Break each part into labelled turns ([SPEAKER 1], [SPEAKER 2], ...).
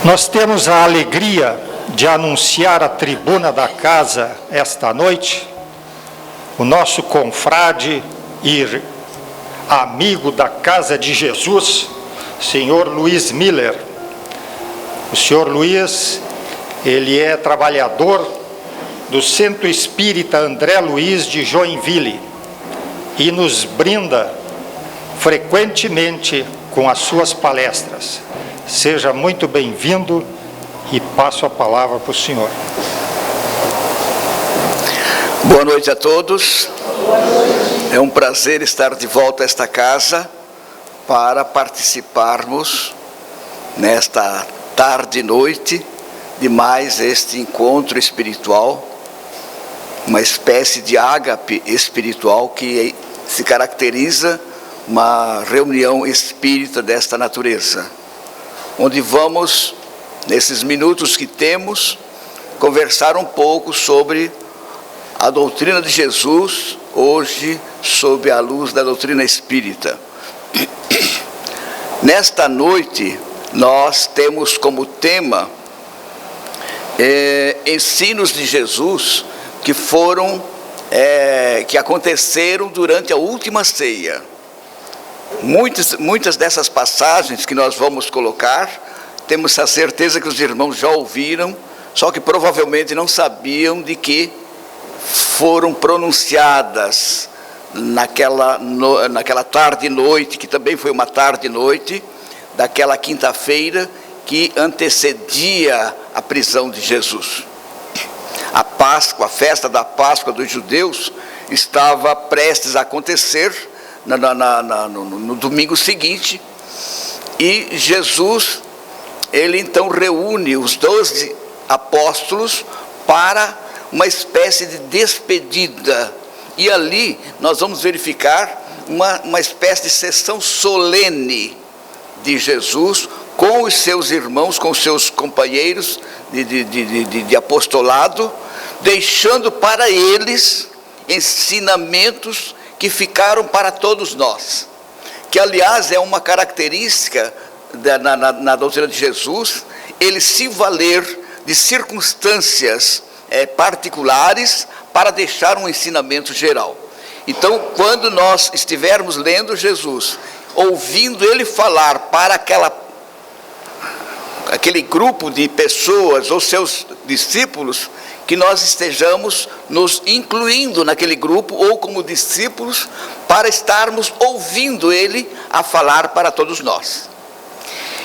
[SPEAKER 1] Nós temos a alegria de anunciar à tribuna da casa esta noite o nosso confrade e amigo da Casa de Jesus, senhor Luiz Miller. O senhor Luiz, ele é trabalhador do Centro Espírita André Luiz de Joinville e nos brinda frequentemente com as suas palestras. Seja muito bem-vindo e passo a palavra para o senhor.
[SPEAKER 2] Boa noite a todos. É um prazer estar de volta a esta casa para participarmos nesta tarde e noite de mais este encontro espiritual, uma espécie de ágape espiritual que se caracteriza uma reunião espírita desta natureza, onde vamos, nesses minutos que temos, conversar um pouco sobre a doutrina de Jesus, hoje sob a luz da doutrina espírita. Nesta noite, nós temos como tema ensinos de Jesus que aconteceram durante a última ceia. Muitas dessas passagens que nós vamos colocar, temos a certeza que os irmãos já ouviram, só que provavelmente não sabiam de que foram pronunciadas naquela tarde e noite, que também foi uma tarde e noite, daquela quinta-feira que antecedia a prisão de Jesus. A Páscoa, a festa da Páscoa dos judeus, estava prestes a acontecer no domingo seguinte, e Jesus, ele então reúne os 12 apóstolos para uma espécie de despedida, e ali nós vamos verificar uma espécie de sessão solene de Jesus com os seus irmãos, com os seus companheiros de apostolado, deixando para eles ensinamentos que ficaram para todos nós, que aliás é uma característica na doutrina de Jesus, ele se valer de circunstâncias particulares para deixar um ensinamento geral. Então, quando nós estivermos lendo Jesus, ouvindo ele falar para aquele grupo de pessoas ou seus discípulos, que nós estejamos nos incluindo naquele grupo ou como discípulos para estarmos ouvindo ele a falar para todos nós.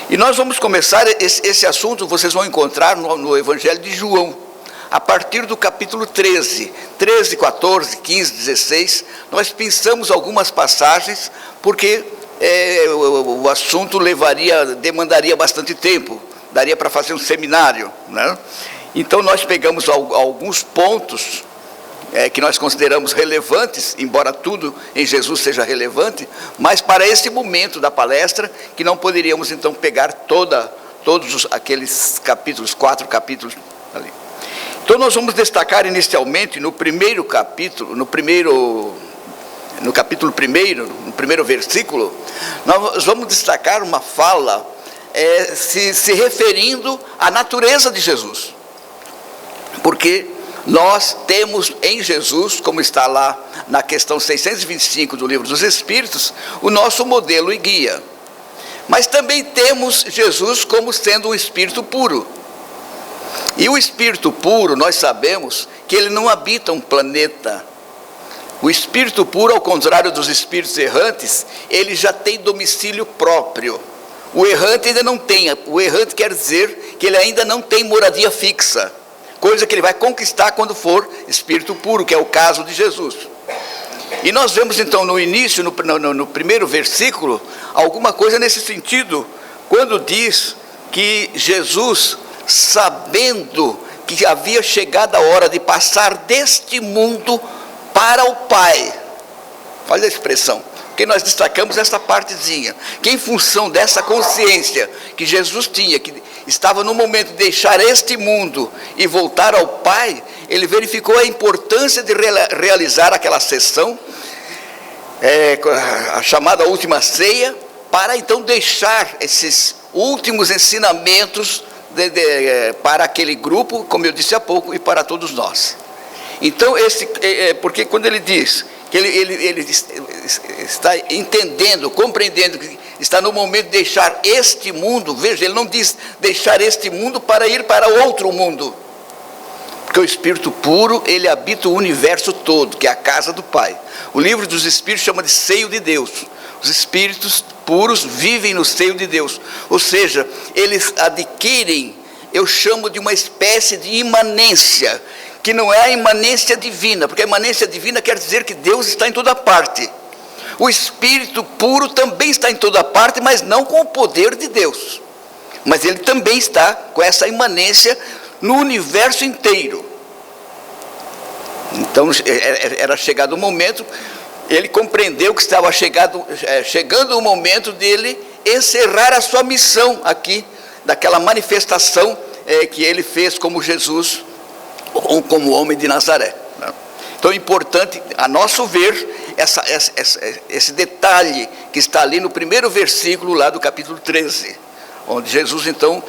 [SPEAKER 2] E nós vamos começar esse assunto, vocês vão encontrar no Evangelho de João, a partir do capítulo 13, 14, 15, 16, nós pensamos algumas passagens, porque o assunto demandaria bastante tempo, daria para fazer um seminário, né? Então nós pegamos alguns pontos que nós consideramos relevantes, embora tudo em Jesus seja relevante, mas para esse momento da palestra, que não poderíamos então pegar todos aqueles capítulos, 4 capítulos ali. Então nós vamos destacar inicialmente no capítulo 1, no primeiro versículo, nós vamos destacar uma fala se referindo à natureza de Jesus. Porque nós temos em Jesus, como está lá na questão 625 do Livro dos Espíritos, o nosso modelo e guia. Mas também temos Jesus como sendo um espírito puro. E o espírito puro, nós sabemos que ele não habita um planeta. O espírito puro, ao contrário dos espíritos errantes, ele já tem domicílio próprio. O errante ainda não tem. O errante quer dizer que ele ainda não tem moradia fixa, coisa que ele vai conquistar quando for espírito puro, que é o caso de Jesus. E nós vemos então no início, no primeiro versículo, alguma coisa nesse sentido, quando diz que Jesus, sabendo que havia chegado a hora de passar deste mundo para o Pai, olha a expressão, porque nós destacamos essa partezinha, que em função dessa consciência que Jesus tinha, que estava no momento de deixar este mundo e voltar ao Pai, ele verificou a importância de realizar aquela sessão, a chamada última ceia, para então deixar esses últimos ensinamentos para aquele grupo, como eu disse há pouco, e para todos nós. Então, porque quando ele diz que ele está entendendo, compreendendo que está no momento de deixar este mundo, veja, ele não diz deixar este mundo para ir para outro mundo, porque o Espírito puro, ele habita o universo todo, que é a casa do Pai. O livro dos Espíritos chama de seio de Deus. Os Espíritos puros vivem no seio de Deus, ou seja, eles adquirem, eu chamo de uma espécie de imanência, que não é a imanência divina, porque a imanência divina quer dizer que Deus está em toda parte. O Espírito puro também está em toda parte, mas não com o poder de Deus. Mas ele também está com essa imanência no universo inteiro. Então, era chegado o momento, ele compreendeu que estava chegando o momento dele encerrar a sua missão aqui, daquela manifestação que ele fez como Jesus, ou como homem de Nazaré. Então é importante, a nosso ver, esse detalhe que está ali no primeiro versículo lá do capítulo 13, onde Jesus então,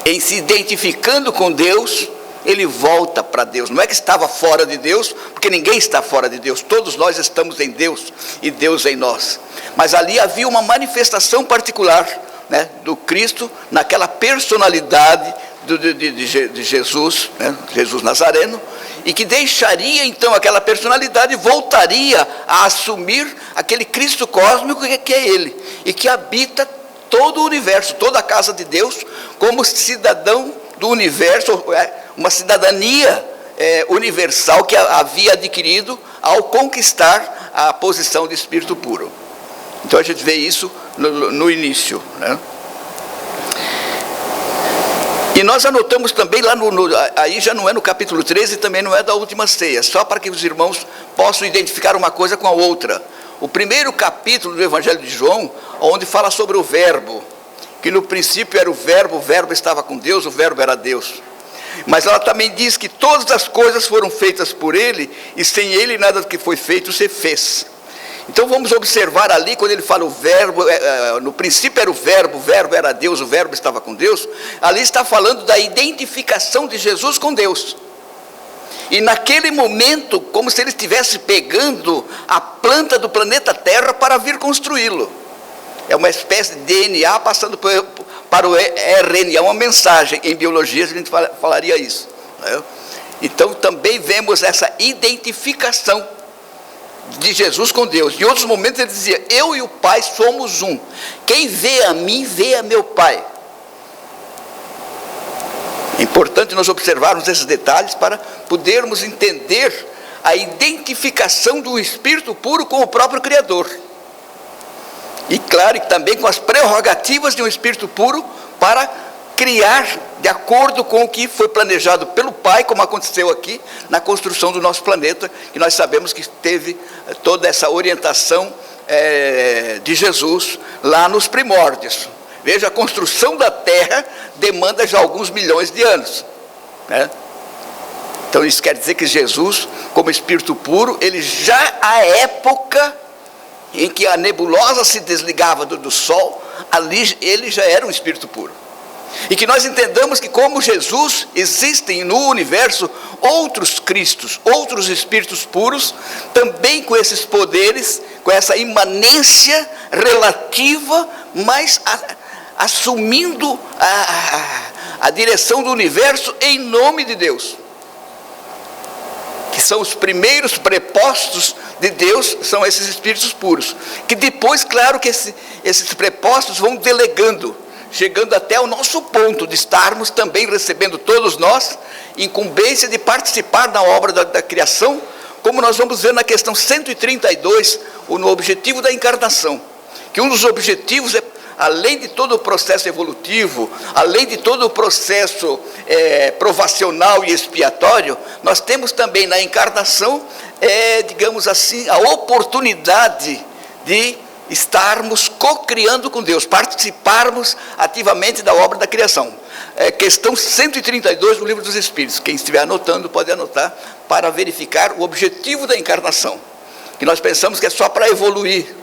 [SPEAKER 2] em se identificando com Deus, ele volta para Deus. Não é que estava fora de Deus, porque ninguém está fora de Deus, todos nós estamos em Deus e Deus em nós. Mas ali havia uma manifestação particular, né, do Cristo, naquela personalidade de Jesus, né, Jesus Nazareno, e que deixaria então aquela personalidade e voltaria a assumir aquele Cristo cósmico que é ele, e que habita todo o universo, toda a casa de Deus, como cidadão do universo, uma cidadania universal que havia adquirido ao conquistar a posição de Espírito puro. Então a gente vê isso no início, né? E nós anotamos também lá, aí já não é no capítulo 13, também não é da última ceia, só para que os irmãos possam identificar uma coisa com a outra. O primeiro capítulo do Evangelho de João, onde fala sobre o verbo, que no princípio era o verbo estava com Deus, o verbo era Deus. Mas ela também diz que todas as coisas foram feitas por ele, e sem ele nada do que foi feito se fez. Então vamos observar ali, quando ele fala o verbo, no princípio era o verbo era Deus, o verbo estava com Deus, ali está falando da identificação de Jesus com Deus. E naquele momento, como se ele estivesse pegando a planta do planeta Terra para vir construí-lo. É uma espécie de DNA passando para o RNA, uma mensagem. Em biologia a gente falaria isso, né? Então também vemos essa identificação de Jesus com Deus. Em outros momentos ele dizia: eu e o Pai somos um. Quem vê a mim, vê a meu Pai. É importante nós observarmos esses detalhes para podermos entender a identificação do Espírito puro com o próprio Criador. E claro, que também com as prerrogativas de um Espírito puro para criar de acordo com o que foi planejado pelo Pai, como aconteceu aqui na construção do nosso planeta, que nós sabemos que teve toda essa orientação de Jesus lá nos primórdios. Veja, a construção da Terra demanda já alguns milhões de anos, né? Então isso quer dizer que Jesus, como Espírito puro, ele já à época em que a nebulosa se desligava do Sol, ali ele já era um Espírito puro. E que nós entendamos que, como Jesus, existem no universo outros Cristos, outros Espíritos puros, também com esses poderes, com essa imanência relativa, mas assumindo a direção do universo em nome de Deus. Que são os primeiros prepostos de Deus, são esses Espíritos puros. Que depois, claro que esses prepostos vão delegando, chegando até o nosso ponto de estarmos também recebendo todos nós incumbência de participar da obra da criação, como nós vamos ver na questão 132, no objetivo da encarnação, que um dos objetivos é, além de todo o processo evolutivo, além de todo o processo provacional e expiatório, nós temos também na encarnação, digamos assim, a oportunidade de estarmos co-criando com Deus, participarmos ativamente da obra da criação. Questão 132 do Livro dos Espíritos. Quem estiver anotando pode anotar para verificar o objetivo da encarnação, que nós pensamos que é só para evoluir,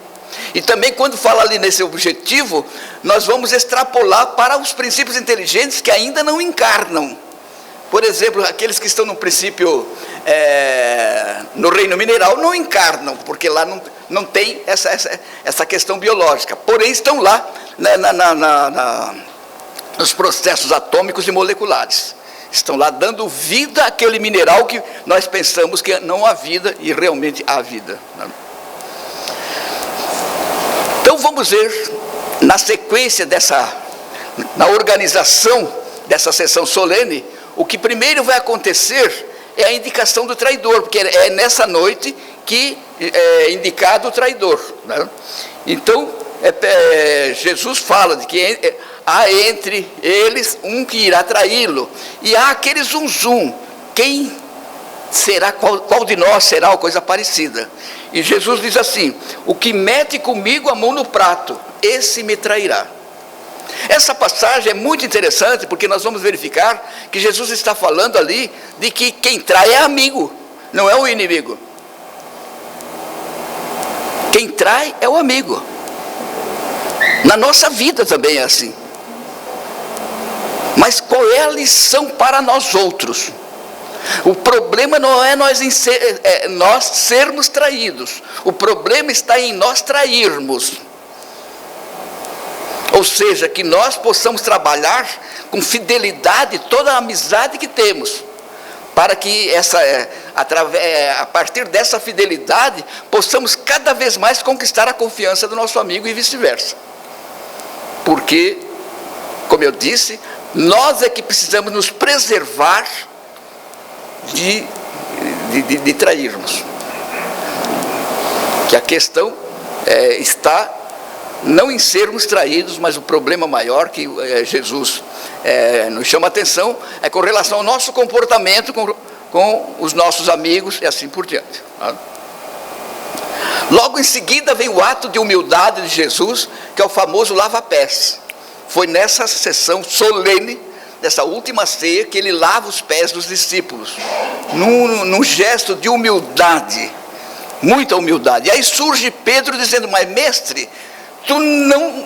[SPEAKER 2] E também quando fala ali nesse objetivo, nós vamos extrapolar para os princípios inteligentes que ainda não encarnam. Por exemplo, aqueles que estão no princípio, no reino mineral, não encarnam, porque lá não tem essa questão biológica. Porém, estão lá nos processos atômicos e moleculares. Estão lá dando vida àquele mineral que nós pensamos que não há vida e realmente há vida. Então vamos ver, na sequência na organização dessa sessão solene, o que primeiro vai acontecer é a indicação do traidor, porque é nessa noite que é indicado o traidor. Né? Então, Jesus fala de que há entre eles um que irá traí-lo, e há aquele zum, quem será, qual de nós será, ou coisa parecida. E Jesus diz assim: o que mete comigo a mão no prato, esse me trairá. Essa passagem é muito interessante, porque nós vamos verificar que Jesus está falando ali de que quem trai é amigo, não é o inimigo. Quem trai é o amigo. Na nossa vida também é assim. Mas qual é a lição para nós outros? O problema não é nós sermos traídos. O problema está em nós trairmos. Ou seja, que nós possamos trabalhar com fidelidade toda a amizade que temos, para que a partir dessa fidelidade possamos cada vez mais conquistar a confiança do nosso amigo e vice-versa. Porque, como eu disse, nós é que precisamos nos preservar de trairmos. Que a questão está não em sermos traídos, mas o problema maior que Jesus nos chama a atenção é com relação ao nosso comportamento com os nossos amigos e assim por diante. Logo em seguida vem o ato de humildade de Jesus, que é o famoso lava-pés. Foi nessa sessão solene, dessa última ceia, que ele lava os pés dos discípulos, num gesto de humildade, muita humildade. E aí surge Pedro dizendo: mas mestre,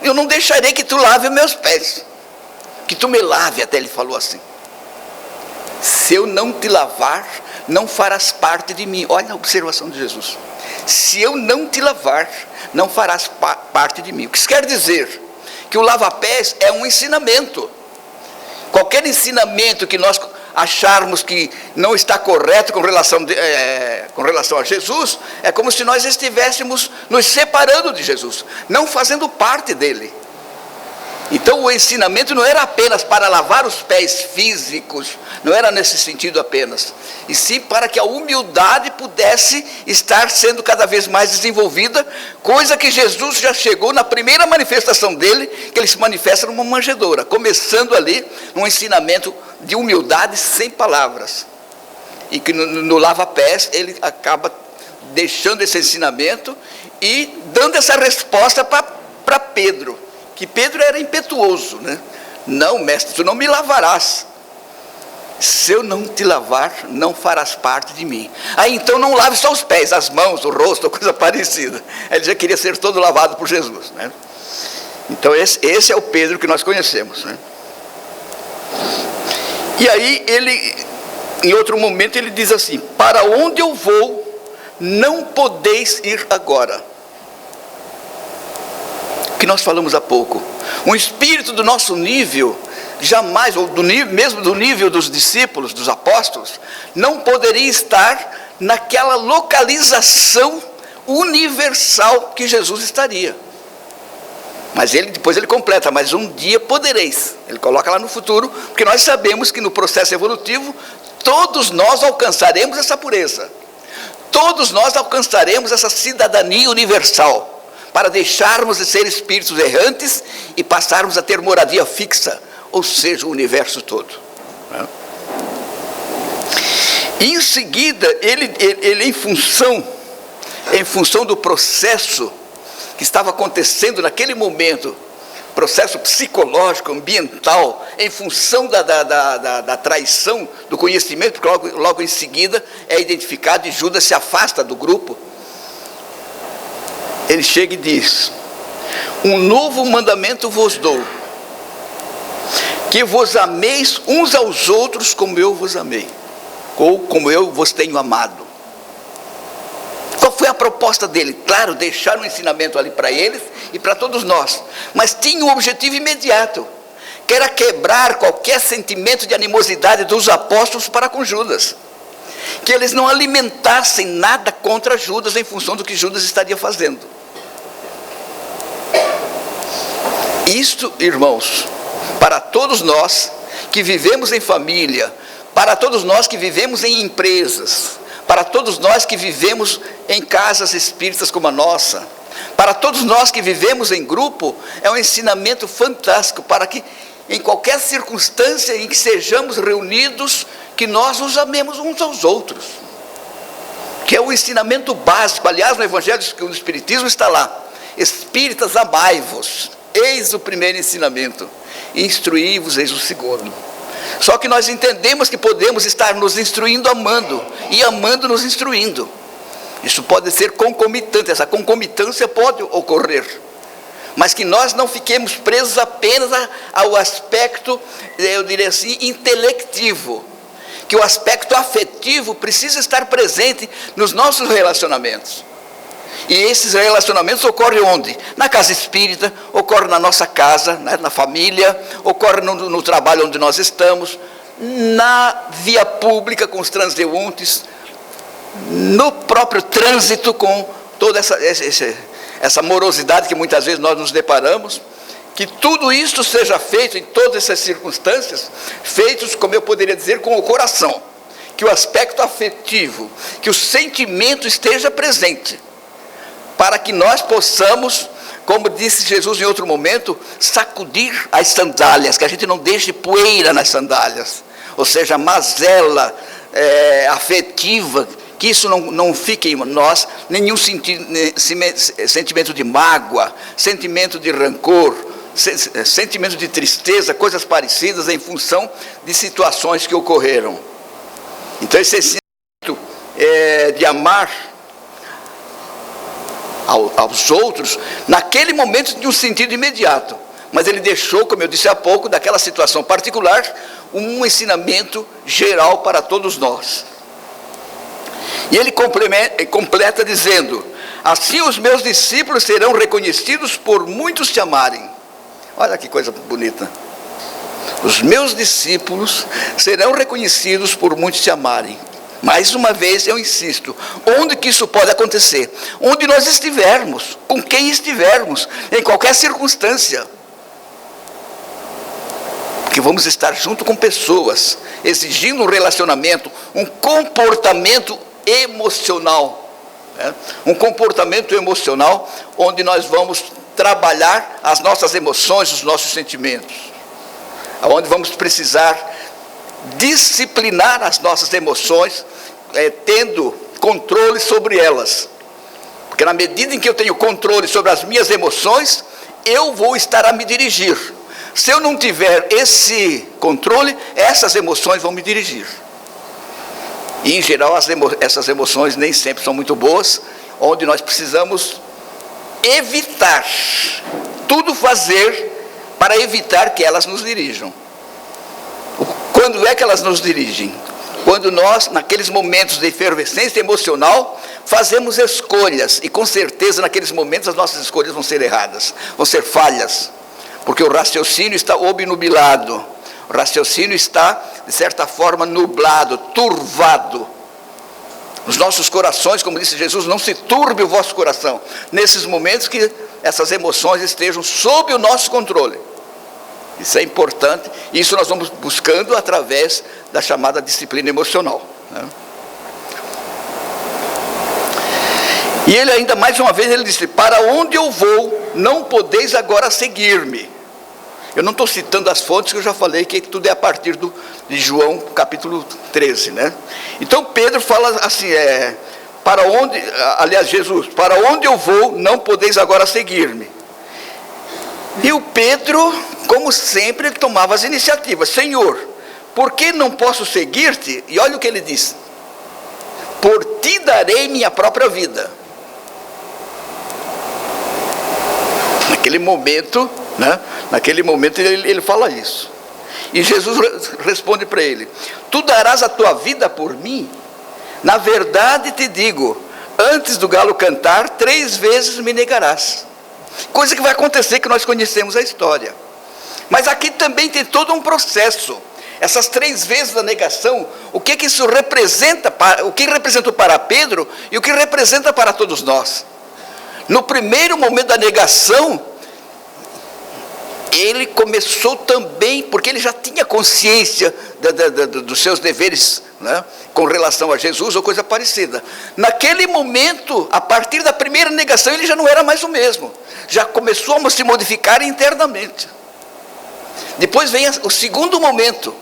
[SPEAKER 2] eu não deixarei que tu lave os meus pés, que tu me lave, até ele falou assim. Se eu não te lavar, não farás parte de mim. Olha a observação de Jesus. Se eu não te lavar, não farás parte de mim. O que isso quer dizer? Que o lava-pés é um ensinamento. Qualquer ensinamento que nós acharmos que não está correto com relação a Jesus, é como se nós estivéssemos nos separando de Jesus, não fazendo parte dele. Então o ensinamento não era apenas para lavar os pés físicos, não era nesse sentido apenas, e sim para que a humildade pudesse estar sendo cada vez mais desenvolvida, coisa que Jesus já chegou na primeira manifestação dele, que ele se manifesta numa manjedoura, começando ali um ensinamento de humildade sem palavras, e que no lava-pés ele acaba deixando esse ensinamento e dando essa resposta para Pedro, que Pedro era impetuoso, né? Não, mestre, tu não me lavarás. Se eu não te lavar, não farás parte de mim. Aí então não lave só os pés, as mãos, o rosto, coisa parecida. Ele já queria ser todo lavado por Jesus, né? Então esse é o Pedro que nós conhecemos, né? E aí ele, em outro momento, ele diz assim: para onde eu vou, não podeis ir agora. Que nós falamos há pouco, um espírito do nosso nível, jamais, ou mesmo do nível dos discípulos, dos apóstolos, não poderia estar naquela localização universal que Jesus estaria. Mas depois ele completa: mas um dia podereis. Ele coloca lá no futuro, porque nós sabemos que no processo evolutivo, todos nós alcançaremos essa pureza, todos nós alcançaremos essa cidadania universal, para deixarmos de ser espíritos errantes e passarmos a ter moradia fixa, ou seja, o universo todo. E em seguida, ele em função do processo que estava acontecendo naquele momento, processo psicológico, ambiental, em função da traição do conhecimento, porque logo em seguida é identificado e Judas se afasta do grupo. ele chega e diz: um novo mandamento vos dou, que vos ameis uns aos outros como eu vos amei, ou como eu vos tenho amado. Qual foi a proposta dele? Claro, deixar um ensinamento ali para eles e para todos nós, mas tinha um objetivo imediato, que era quebrar qualquer sentimento de animosidade dos apóstolos para com Judas, que eles não alimentassem nada contra Judas em função do que Judas estaria fazendo. Isto, irmãos, para todos nós que vivemos em família, para todos nós que vivemos em empresas, para todos nós que vivemos em casas espíritas como a nossa, para todos nós que vivemos em grupo, é um ensinamento fantástico para que em qualquer circunstância em que sejamos reunidos, que nós nos amemos uns aos outros, que é o ensinamento básico. Aliás, no Evangelho do Espiritismo está lá: espíritas, amai-vos, eis o primeiro ensinamento, instruí-vos, eis o segundo. Só que nós entendemos que podemos estar nos instruindo amando, e amando nos instruindo. Isso pode ser concomitante, essa concomitância pode ocorrer, mas que nós não fiquemos presos apenas ao aspecto, eu diria assim, intelectivo, que o aspecto afetivo precisa estar presente nos nossos relacionamentos. E esses relacionamentos ocorrem onde? Na casa espírita, ocorre na nossa casa, né, na família, ocorre no trabalho onde nós estamos, na via pública com os transeuntes, no próprio trânsito com toda essa morosidade que muitas vezes nós nos deparamos. Que tudo isso seja feito em todas essas circunstâncias, feitos, como eu poderia dizer, com o coração, que o aspecto afetivo, que o sentimento esteja presente, para que nós possamos, como disse Jesus em outro momento, sacudir as sandálias, que a gente não deixe poeira nas sandálias, ou seja, a mazela afetiva, que isso não fique em nós, nenhum sentimento de mágoa, sentimento de rancor, sentimento de tristeza, coisas parecidas em função de situações que ocorreram. Então esse sentimento de amar aos outros, naquele momento tinha um sentido imediato, mas ele deixou, como eu disse há pouco, daquela situação particular, um ensinamento geral para todos nós. E ele completa dizendo: assim os meus discípulos serão reconhecidos por muitos te amarem. Olha que coisa bonita. Os meus discípulos serão reconhecidos por muitos te amarem. Mais uma vez eu insisto, onde que isso pode acontecer? Onde nós estivermos, com quem estivermos, em qualquer circunstância. Porque vamos estar junto com pessoas, exigindo um relacionamento, um comportamento emocional, né? Um comportamento emocional onde nós vamos trabalhar as nossas emoções, os nossos sentimentos, onde vamos precisar disciplinar as nossas emoções, tendo controle sobre elas, porque na medida em que eu tenho controle sobre as minhas emoções, eu vou estar a me dirigir. Se eu não tiver esse controle, essas emoções vão me dirigir. E em geral essas emoções nem sempre são muito boas, onde nós precisamos evitar, tudo fazer para evitar que elas nos dirijam. Quando é que elas nos dirigem? Quando nós, naqueles momentos de efervescência emocional, fazemos escolhas, e com certeza naqueles momentos as nossas escolhas vão ser erradas, vão ser falhas, porque o raciocínio está obnubilado, o raciocínio está, de certa forma, nublado, turvado. Os nossos corações, como disse Jesus, não se turbe o vosso coração, nesses momentos que essas emoções estejam sob o nosso controle. Isso é importante, e isso nós vamos buscando através da chamada disciplina emocional, né? E ele ainda, mais uma vez, ele disse: para onde eu vou, não podeis agora seguir-me. Eu não estou citando as fontes, que eu já falei que tudo é a partir de João, capítulo 13, né? Então Pedro fala assim, Jesus, para onde eu vou, não podeis agora seguir-me. E o Pedro, como sempre, ele tomava as iniciativas. Senhor, por que não posso seguir-te? E olha o que ele diz: por ti darei minha própria vida. Naquele momento, né? Naquele momento ele fala isso. E Jesus responde para ele: tu darás a tua vida por mim? Na verdade te digo, antes do galo cantar, 3 vezes me negarás. Coisa que vai acontecer, que nós conhecemos a história. Mas aqui também tem todo um processo. Essas 3 vezes da negação, o que isso representa, o que representou para Pedro e o que representa para todos nós. No primeiro momento da negação, ele começou também, porque ele já tinha consciência dos seus deveres, né, com relação a Jesus ou coisa parecida. Naquele momento, a partir da primeira negação, ele já não era mais o mesmo. Já começou a se modificar internamente. Depois vem o segundo momento,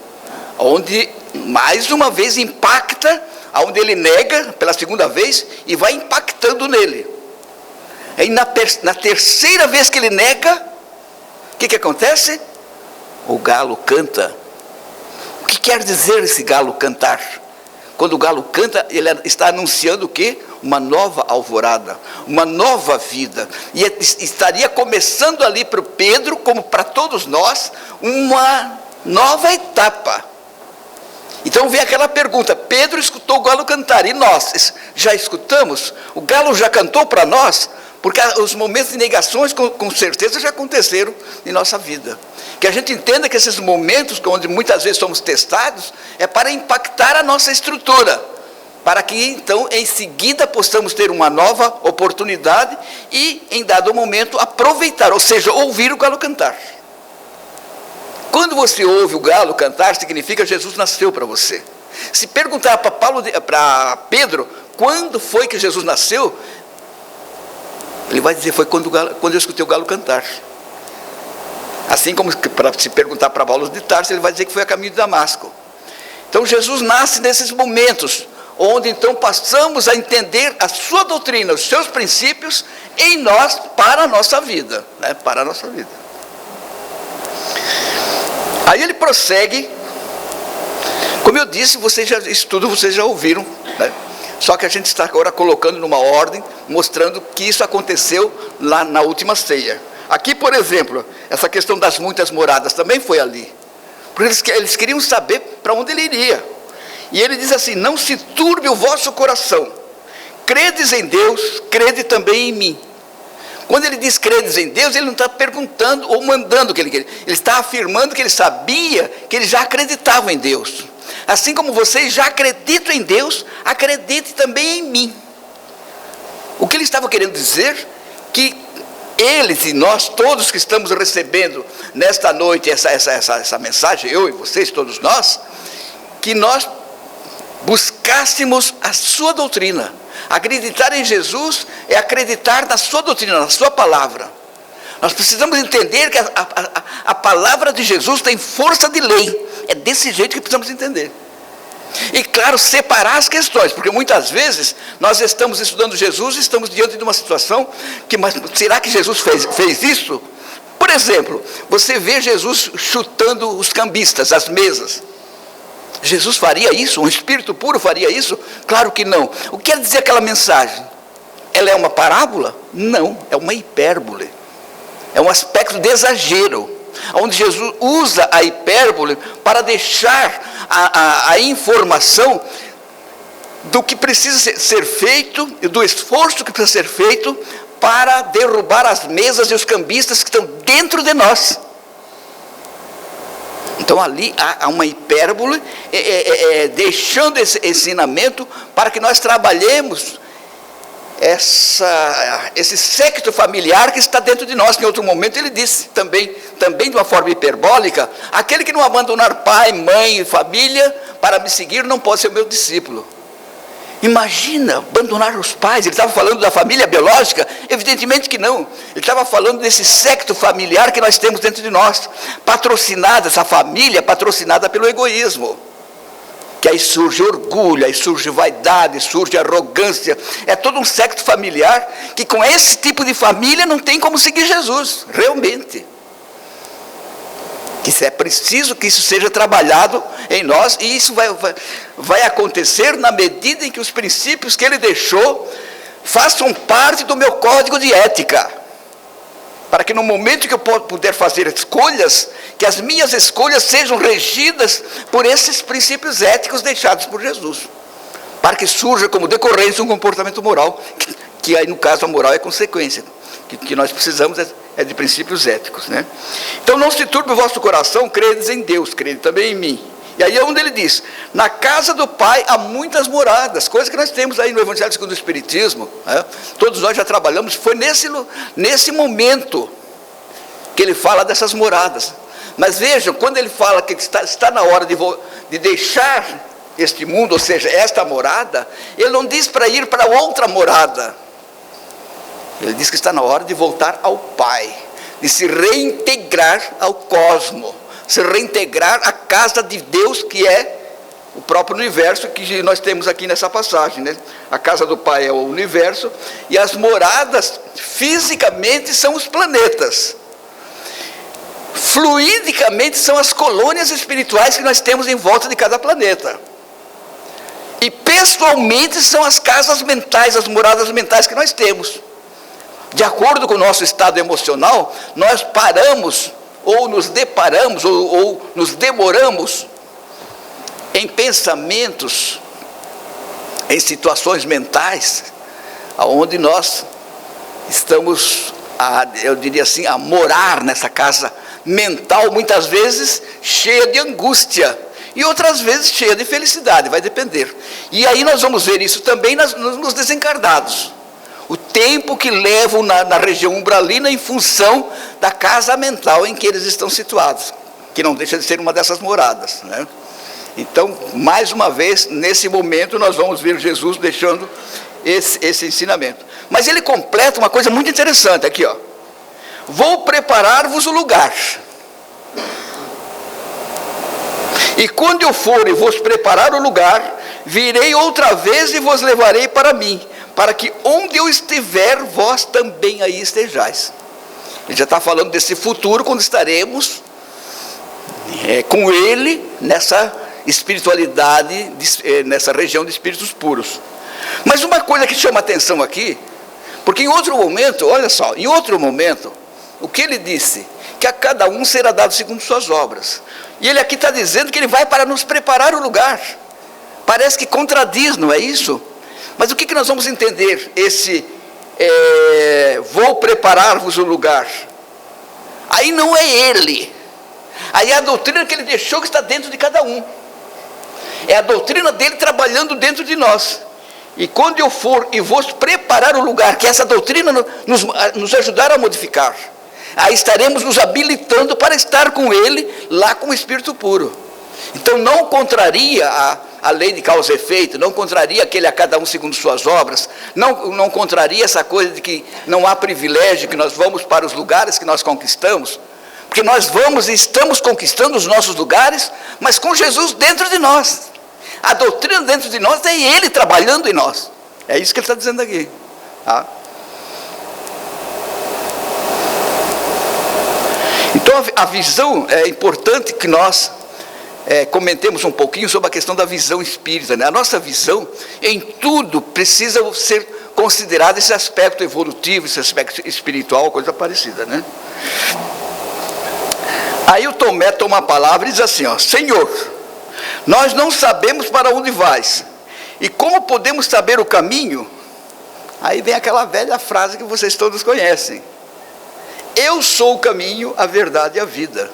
[SPEAKER 2] onde mais uma vez impacta, onde ele nega pela segunda vez e vai impactando nele. E na terceira vez que ele nega, o que acontece? O galo canta. O que quer dizer esse galo cantar? Quando o galo canta, ele está anunciando o quê? Uma nova alvorada, uma nova vida. E estaria começando ali para o Pedro, como para todos nós, uma nova etapa. Então vem aquela pergunta: Pedro escutou o galo cantar, e nós já escutamos? O galo já cantou para nós? Porque os momentos de negações com certeza já aconteceram em nossa vida. Que a gente entenda que esses momentos, onde muitas vezes somos testados, é para impactar a nossa estrutura, para que então em seguida possamos ter uma nova oportunidade e em dado momento aproveitar, ou seja, ouvir o galo cantar. Quando você ouve o galo cantar, significa que Jesus nasceu para você. Se perguntar para Pedro quando foi que Jesus nasceu, ele vai dizer: foi quando eu escutei o galo cantar. Assim como se perguntar para Paulo de Tarso, ele vai dizer que foi a caminho de Damasco. Então Jesus nasce nesses momentos, onde então passamos a entender a sua doutrina, os seus princípios em nós, para a nossa vida, né? Para a nossa vida. Aí ele prossegue, como eu disse, vocês já ouviram, né? Só que a gente está agora colocando numa ordem, mostrando que isso aconteceu lá na última ceia. Aqui, por exemplo, essa questão das muitas moradas também foi ali. Porque eles queriam saber para onde ele iria. E ele diz assim: não se turbe o vosso coração. Credes em Deus, crede também em mim. Quando ele diz credes em Deus, ele não está perguntando ou mandando o que ele queria. Ele está afirmando que ele sabia que eles já acreditavam em Deus. Assim como vocês já acreditam em Deus, acredite também em mim. O que ele estava querendo dizer? Que eles e nós, todos que estamos recebendo nesta noite essa mensagem, eu e vocês, todos nós, que nós buscássemos a sua doutrina. Acreditar em Jesus é acreditar na sua doutrina, na sua palavra. Nós precisamos entender que a palavra de Jesus tem força de lei. É desse jeito que precisamos entender. E claro, separar as questões, porque muitas vezes nós estamos estudando Jesus e estamos diante de uma situação que, mas será que Jesus fez isso? Por exemplo, você vê Jesus chutando os cambistas, as mesas. Jesus faria isso? Um espírito puro faria isso? Claro que não. O que quer dizer aquela mensagem? Ela é uma parábola? Não, é uma hipérbole. É um aspecto de exagero, onde Jesus usa a hipérbole para deixar a informação do que precisa ser feito, e do esforço que precisa ser feito para derrubar as mesas e os cambistas que estão dentro de nós. Então ali há uma hipérbole, deixando esse ensinamento para que nós trabalhemos esse séquito familiar que está dentro de nós, que em outro momento ele disse também de uma forma hiperbólica: aquele que não abandonar pai, mãe e família para me seguir não pode ser meu discípulo. Imagina, abandonar os pais. Ele estava falando da família biológica? Evidentemente que não. Ele estava falando desse séquito familiar que nós temos dentro de nós, patrocinada, essa família patrocinada pelo egoísmo. Que aí surge orgulho, aí surge vaidade, surge arrogância. É todo um séquito familiar que com esse tipo de família não tem como seguir Jesus, realmente. Que é preciso que isso seja trabalhado em nós, e isso vai acontecer na medida em que os princípios que ele deixou façam parte do meu código de ética. Para que no momento que eu puder fazer escolhas, que as minhas escolhas sejam regidas por esses princípios éticos deixados por Jesus, para que surja como decorrência um comportamento moral, que aí no caso a moral é consequência, que nós precisamos é de princípios éticos, né? Então não se turbe o vosso coração, credes em Deus, crede também em mim. E aí é onde ele diz, na casa do Pai há muitas moradas, coisa que nós temos aí no Evangelho segundo o Espiritismo, né? Todos nós já trabalhamos, foi nesse momento que ele fala dessas moradas. Mas vejam, quando ele fala que está na hora de deixar este mundo, ou seja, esta morada, ele não diz para ir para outra morada, ele diz que está na hora de voltar ao Pai, de se reintegrar ao cosmos, se reintegrar à casa de Deus, que é o próprio universo que nós temos aqui nessa passagem, né? A casa do Pai é o universo, e as moradas fisicamente são os planetas, fluidicamente são as colônias espirituais que nós temos em volta de cada planeta, e pessoalmente são as casas mentais, as moradas mentais que nós temos. De acordo com o nosso estado emocional, nós paramos, ou nos deparamos, ou nos demoramos em pensamentos, em situações mentais, onde nós estamos, eu diria assim, a morar nessa casa mental, muitas vezes cheia de angústia, e outras vezes cheia de felicidade, vai depender. E aí nós vamos ver isso também nos desencarnados. O tempo que levam na região umbralina em função da casa mental em que eles estão situados, que não deixa de ser uma dessas moradas, né? Então, mais uma vez, nesse momento, nós vamos ver Jesus deixando esse ensinamento. Mas ele completa uma coisa muito interessante aqui, ó. Vou preparar-vos o lugar. E quando eu for e vos preparar o lugar, virei outra vez e vos levarei para mim, para que onde eu estiver, vós também aí estejais. Ele já está falando desse futuro, quando estaremos com ele nessa espiritualidade, nessa região de espíritos puros. Mas uma coisa que chama atenção aqui, porque em outro momento, olha só, em outro momento, o que ele disse? Que a cada um será dado segundo suas obras. E ele aqui está dizendo que ele vai para nos preparar o lugar. Parece que contradiz, não é isso? Mas o que nós vamos entender? Vou preparar-vos o lugar. Aí não é ele. Aí é a doutrina que ele deixou que está dentro de cada um. É a doutrina dele trabalhando dentro de nós. E quando eu for e vos preparar o lugar, que essa doutrina nos ajudar a modificar, aí estaremos nos habilitando para estar com ele lá com o Espírito puro. Então não contraria a lei de causa e efeito, não contraria aquele a cada um segundo suas obras, não contraria essa coisa de que não há privilégio, que nós vamos para os lugares que nós conquistamos, porque nós vamos e estamos conquistando os nossos lugares, mas com Jesus dentro de nós. A doutrina dentro de nós é ele trabalhando em nós. É isso que ele está dizendo aqui, tá? Então a visão, é importante que nós comentemos um pouquinho sobre a questão da visão espírita, né? A nossa visão em tudo precisa ser considerado esse aspecto evolutivo, esse aspecto espiritual, coisa parecida, né? Aí o Tomé toma a palavra e diz assim, ó: Senhor, nós não sabemos para onde vais, e como podemos saber o caminho? Aí vem aquela velha frase que vocês todos conhecem: eu sou o caminho, a verdade e a vida,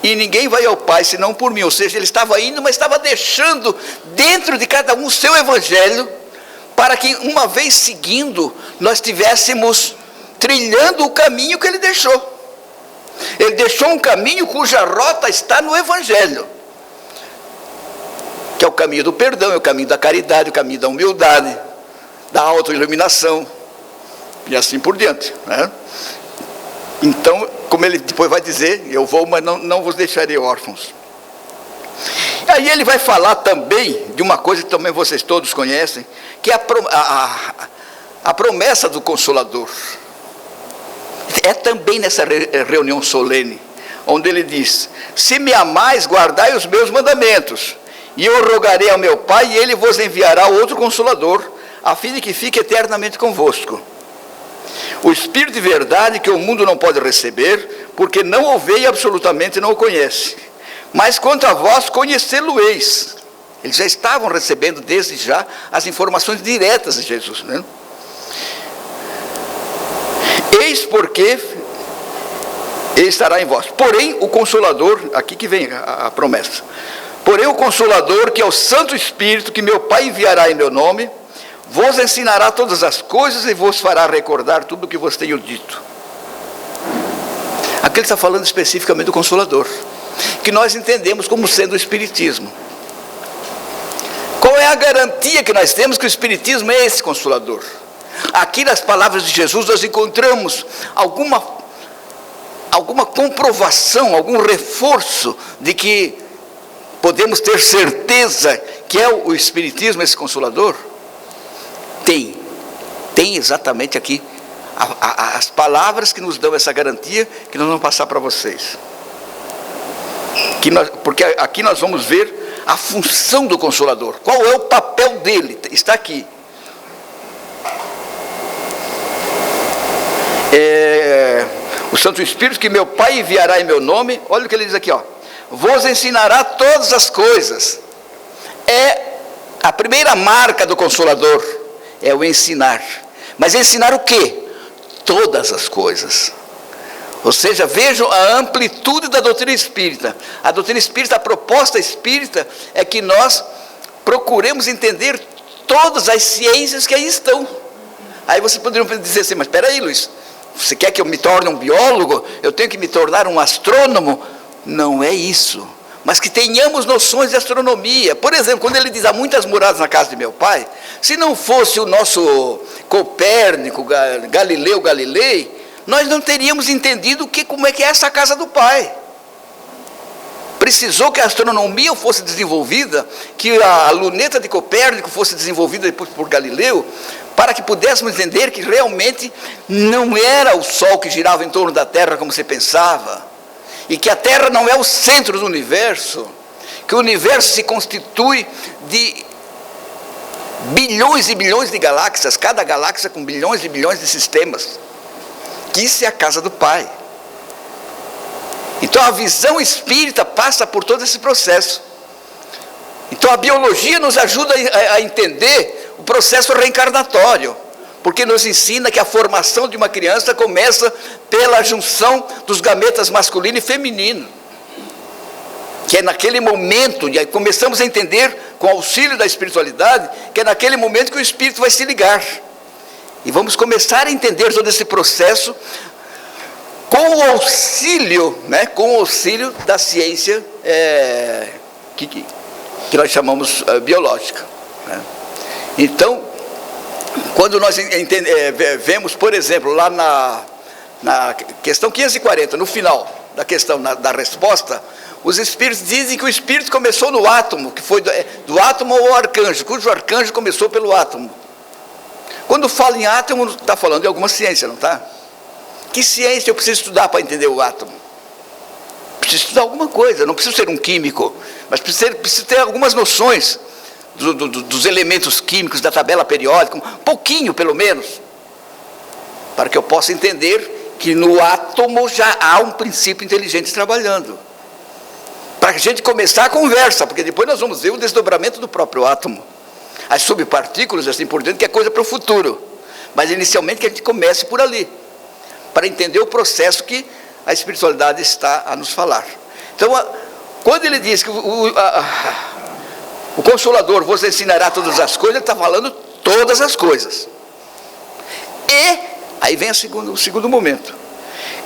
[SPEAKER 2] e ninguém vai ao Pai senão por mim. Ou seja, ele estava indo, mas estava deixando dentro de cada um o seu evangelho, para que uma vez seguindo, nós estivéssemos trilhando o caminho que ele deixou. Ele deixou um caminho cuja rota está no evangelho, que é o caminho do perdão, é o caminho da caridade, o caminho da humildade, da autoiluminação, e assim por diante, né? Então, como ele depois vai dizer, eu vou, mas não vos deixarei órfãos. Aí ele vai falar também de uma coisa que também vocês todos conhecem, que é a promessa do Consolador. É também nessa reunião solene, onde ele diz: se me amais, guardai os meus mandamentos, e eu rogarei ao meu Pai, e ele vos enviará outro Consolador, a fim de que fique eternamente convosco. O Espírito de verdade que o mundo não pode receber, porque não o vê e absolutamente não o conhece. Mas quanto a vós, conhecê-lo-eis. Eles já estavam recebendo desde já as informações diretas de Jesus, né? Eis porque ele estará em vós. Porém, o Consolador, aqui que vem a promessa. Porém, o Consolador, que é o Santo Espírito, que meu Pai enviará em meu nome, vos ensinará todas as coisas e vos fará recordar tudo o que vos tenho dito. Aqui ele está falando especificamente do Consolador, que nós entendemos como sendo o Espiritismo. Qual é a garantia que nós temos que o Espiritismo é esse Consolador? Aqui nas palavras de Jesus nós encontramos alguma comprovação, algum reforço de que podemos ter certeza que é o Espiritismo esse Consolador? Tem exatamente aqui as palavras que nos dão essa garantia, que nós vamos passar para vocês. Porque aqui nós vamos ver a função do Consolador. Qual é o papel dele? Está aqui. O Santo Espírito que meu Pai enviará em meu nome, olha o que ele diz aqui, ó, vos ensinará todas as coisas. É a primeira marca do Consolador, é o ensinar. Mas ensinar o quê? Todas as coisas. Ou seja, vejam a amplitude da doutrina espírita. A doutrina espírita, a proposta espírita é que nós procuremos entender todas as ciências que aí estão. Aí você poderia dizer assim, mas espera aí, Luiz, você quer que eu me torne um biólogo? Eu tenho que me tornar um astrônomo? Não é isso. Mas que tenhamos noções de astronomia. Por exemplo, quando ele diz, há muitas moradas na casa de meu pai, se não fosse o nosso Copérnico, Galileu Galilei, nós não teríamos entendido como é que é essa casa do pai. Precisou que a astronomia fosse desenvolvida, que a luneta de Copérnico fosse desenvolvida depois por Galileu, para que pudéssemos entender que realmente não era o Sol que girava em torno da Terra como se pensava, e que a Terra não é o centro do universo, que o universo se constitui de bilhões e bilhões de galáxias, cada galáxia com bilhões e bilhões de sistemas, que isso é a casa do Pai. Então a visão espírita passa por todo esse processo. Então a biologia nos ajuda a entender o processo reencarnatório, porque nos ensina que a formação de uma criança começa pela junção dos gametas masculino e feminino, que é naquele momento, e aí começamos a entender, com o auxílio da espiritualidade, que é naquele momento que o espírito vai se ligar, e vamos começar a entender todo esse processo com o auxílio, né, com o auxílio da ciência que nós chamamos biológica, né? Então, quando nós vemos, por exemplo, lá na questão 540, no final da questão da resposta, os espíritos dizem que o espírito começou no átomo, que foi do átomo ao arcanjo, cujo arcanjo começou pelo átomo. Quando fala em átomo, está falando de alguma ciência, não está? Que ciência eu preciso estudar para entender o átomo? Preciso estudar alguma coisa, não preciso ser um químico, mas preciso ter algumas noções dos elementos químicos, da tabela periódica, um pouquinho pelo menos, para que eu possa entender que no átomo já há um princípio inteligente trabalhando, para a gente começar a conversa, porque depois nós vamos ver o desdobramento do próprio átomo, as subpartículas, assim por diante, que é coisa para o futuro, mas inicialmente que a gente comece por ali, para entender o processo que a espiritualidade está a nos falar. Então, quando ele diz que o Consolador vos ensinará todas as coisas, ele está falando todas as coisas. E, aí vem o segundo momento,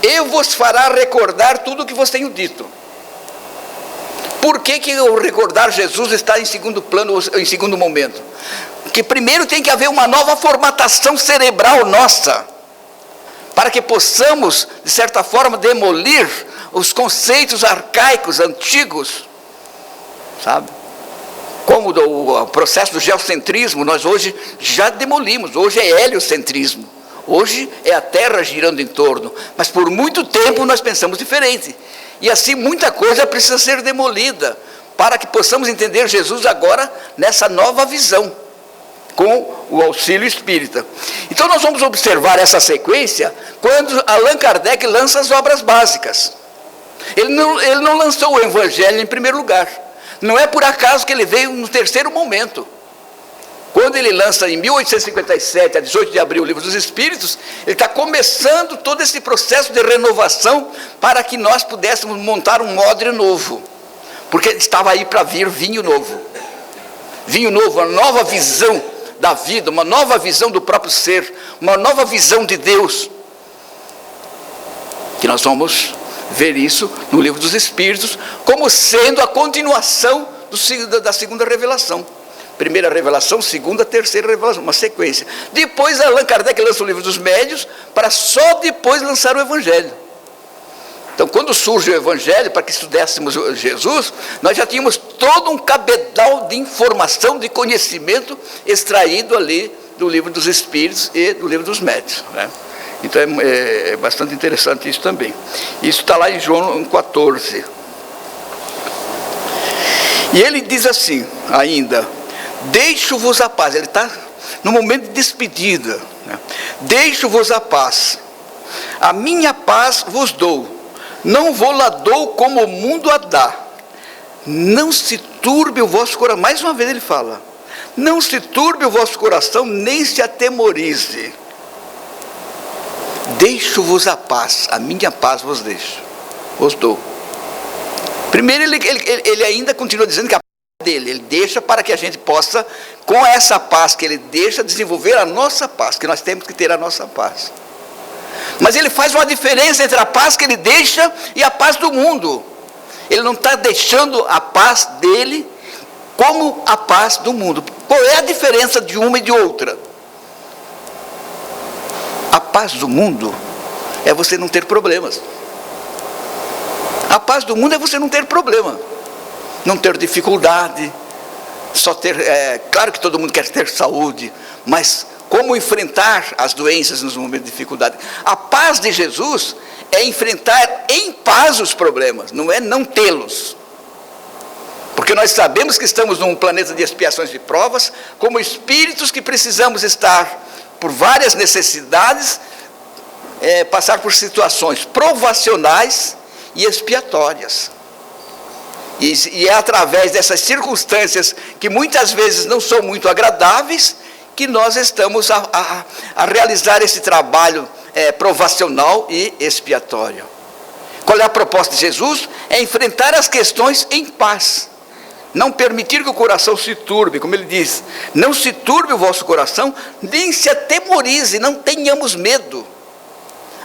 [SPEAKER 2] e vos fará recordar tudo o que vos tenho dito. Por que o recordar Jesus está em segundo plano, em segundo momento? Porque primeiro tem que haver uma nova formatação cerebral nossa, para que possamos, de certa forma, demolir os conceitos arcaicos, antigos, sabe? Como o processo do geocentrismo, nós hoje já demolimos, hoje é heliocentrismo, hoje é a Terra girando em torno, mas por muito tempo nós pensamos diferente, e assim muita coisa precisa ser demolida, para que possamos entender Jesus agora nessa nova visão. com o auxílio espírita. Então nós vamos observar essa sequência quando Allan Kardec lança as obras básicas. Ele não lançou o Evangelho em primeiro lugar. Não é por acaso que ele veio no terceiro momento. Quando ele lança em 1857, a 18 de abril, o Livro dos Espíritos, ele está começando todo esse processo de renovação para que nós pudéssemos montar um odre novo. Porque estava aí para vir vinho novo. Vinho novo, uma nova visão da vida, uma nova visão do próprio ser, uma nova visão de Deus. Que nós vamos ver isso no Livro dos Espíritos, como sendo a continuação da segunda revelação. Primeira revelação, segunda, terceira revelação, uma sequência. Depois Allan Kardec lança o Livro dos Médiuns, para só depois lançar o Evangelho. Então, quando surge o Evangelho, para que estudéssemos Jesus, nós já tínhamos todo um cabedal de informação, de conhecimento, extraído ali do Livro dos Espíritos e do Livro dos Médiuns, né? Então, é bastante interessante isso também. Isso está lá em João 14. E ele diz assim, ainda: deixo-vos a paz. Ele está no momento de despedida, né? Deixo-vos a paz. A minha paz vos dou. Não vou lá dou como o mundo a dá. Não se turbe o vosso coração. Mais uma vez ele fala: não se turbe o vosso coração, nem se atemorize. Deixo-vos a paz. A minha paz vos deixo. Vos dou. Primeiro ele ainda continua dizendo que a dele, ele deixa para que a gente possa, com essa paz que ele deixa, desenvolver a nossa paz, que nós temos que ter a nossa paz. Mas ele faz uma diferença entre a paz que ele deixa e a paz do mundo. Ele não está deixando a paz dele como a paz do mundo. Qual é a diferença de uma e de outra? A paz do mundo é você não ter problemas. A paz do mundo é você não ter problema, não ter dificuldade, só ter, claro que todo mundo quer ter saúde, mas como enfrentar as doenças nos momentos de dificuldade. A paz de Jesus é enfrentar em paz os problemas, não é não tê-los. Porque nós sabemos que estamos num planeta de expiações e provas, como espíritos que precisamos estar por várias necessidades, passar por situações provacionais e expiatórias. E é através dessas circunstâncias, que muitas vezes não são muito agradáveis, que nós estamos a realizar esse trabalho provacional e expiatório. Qual é a proposta de Jesus? É enfrentar as questões em paz. Não permitir que o coração se turbe, como ele diz: não se turbe o vosso coração, nem se atemorize, não tenhamos medo.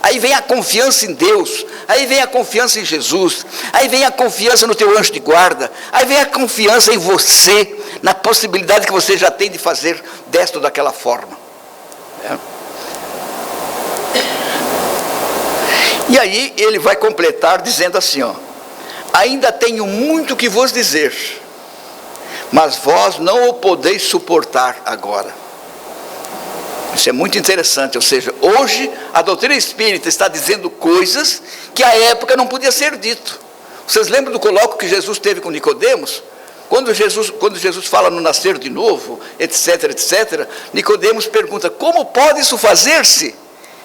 [SPEAKER 2] Aí vem a confiança em Deus, aí vem a confiança em Jesus, aí vem a confiança no teu anjo de guarda, aí vem a confiança em você, na possibilidade que você já tem de fazer desta ou daquela forma. E aí ele vai completar dizendo assim, ó: ainda tenho muito que vos dizer, mas vós não o podeis suportar agora. Isso é muito interessante, ou seja, hoje a doutrina espírita está dizendo coisas que à época não podia ser dito. Vocês lembram do colóquio que Jesus teve com Nicodemos? Quando Jesus fala no nascer de novo, etc, etc, Nicodemos pergunta: como pode isso fazer-se?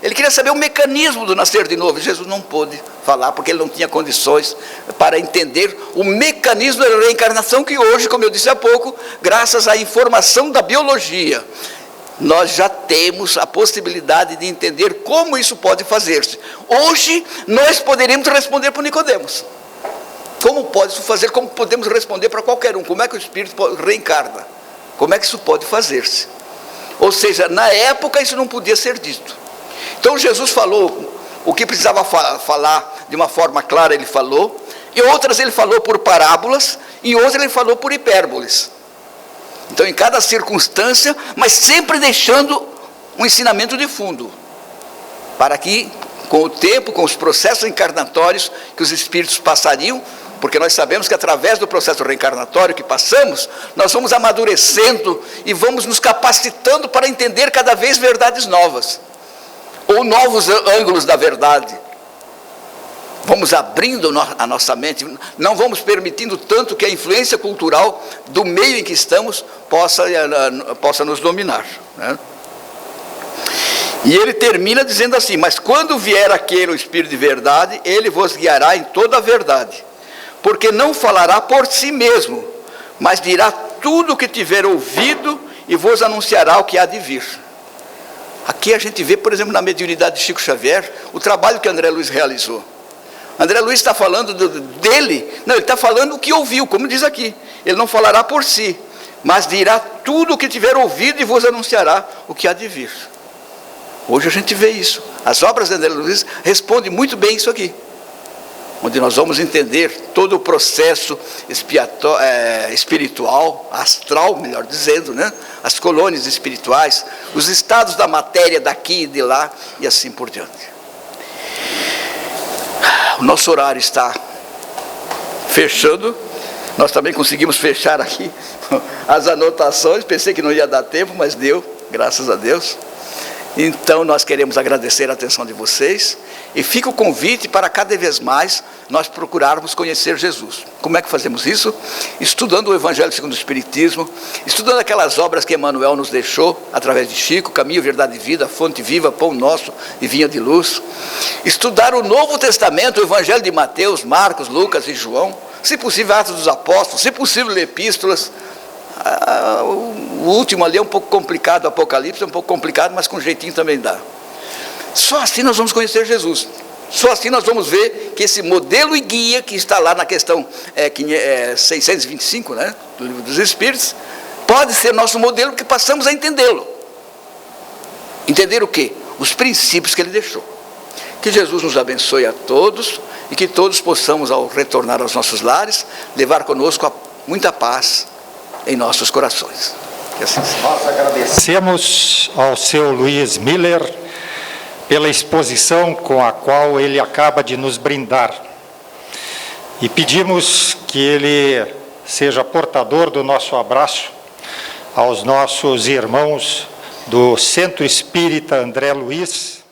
[SPEAKER 2] Ele queria saber o mecanismo do nascer de novo. Jesus não pôde falar, porque ele não tinha condições para entender o mecanismo da reencarnação, que hoje, como eu disse há pouco, graças à informação da biologia, nós já temos a possibilidade de entender como isso pode fazer-se. Hoje, nós poderíamos responder para Nicodemos. Como pode isso fazer? Como podemos responder para qualquer um? Como é que o espírito reencarna? Como é que isso pode fazer-se? Ou seja, na época isso não podia ser dito. Então Jesus falou o que precisava falar de uma forma clara, ele falou. E outras ele falou por parábolas, e outras ele falou por hipérboles. Então, em cada circunstância, mas sempre deixando um ensinamento de fundo, para que, com o tempo, com os processos encarnatórios que os espíritos passariam, porque nós sabemos que através do processo reencarnatório que passamos, nós vamos amadurecendo e vamos nos capacitando para entender cada vez verdades novas, ou novos ângulos da verdade. vamos abrindo a nossa mente, não vamos permitindo tanto que a influência cultural do meio em que estamos possa nos dominar, né? E ele termina dizendo assim: mas quando vier aquele o Espírito de verdade, ele vos guiará em toda a verdade, porque não falará por si mesmo, mas dirá tudo o que tiver ouvido e vos anunciará o que há de vir. Aqui a gente vê, por exemplo, na mediunidade de Chico Xavier, o trabalho que André Luiz realizou. André Luiz está falando dele, não, ele está falando o que ouviu, como diz aqui. Ele não falará por si, mas dirá tudo o que tiver ouvido e vos anunciará o que há de vir. Hoje a gente vê isso. As obras de André Luiz respondem muito bem isso aqui, onde nós vamos entender todo o processo espiritual, astral, melhor dizendo, né? As colônias espirituais, os estados da matéria daqui e de lá, e assim por diante. O nosso horário está fechando. Nós também conseguimos fechar aqui as anotações. Pensei que não ia dar tempo, mas deu, graças a Deus. Então nós queremos agradecer a atenção de vocês, e fica o convite para cada vez mais nós procurarmos conhecer Jesus. Como é que fazemos isso? Estudando o Evangelho segundo o Espiritismo, estudando aquelas obras que Emmanuel nos deixou, através de Chico, Caminho, Verdade e Vida, Fonte Viva, Pão Nosso e Vinha de Luz. Estudar o Novo Testamento, o Evangelho de Mateus, Marcos, Lucas e João, se possível Atos dos Apóstolos, se possível ler epístolas. O último ali é um pouco complicado, o Apocalipse é um pouco complicado, mas com jeitinho também dá. Só assim nós vamos conhecer Jesus. Só assim nós vamos ver que esse modelo e guia que está lá na questão 625, né, do Livro dos Espíritos, pode ser nosso modelo, porque passamos a entendê-lo. Entender o quê? Os princípios que ele deixou. Que Jesus nos abençoe a todos, e que todos possamos, ao retornar aos nossos lares, levar conosco muita paz em nossos corações. Que assim seja.
[SPEAKER 1] Nós agradecemos ao seu Luiz Miller pela exposição com a qual ele acaba de nos brindar, e pedimos que ele seja portador do nosso abraço aos nossos irmãos do Centro Espírita André Luiz,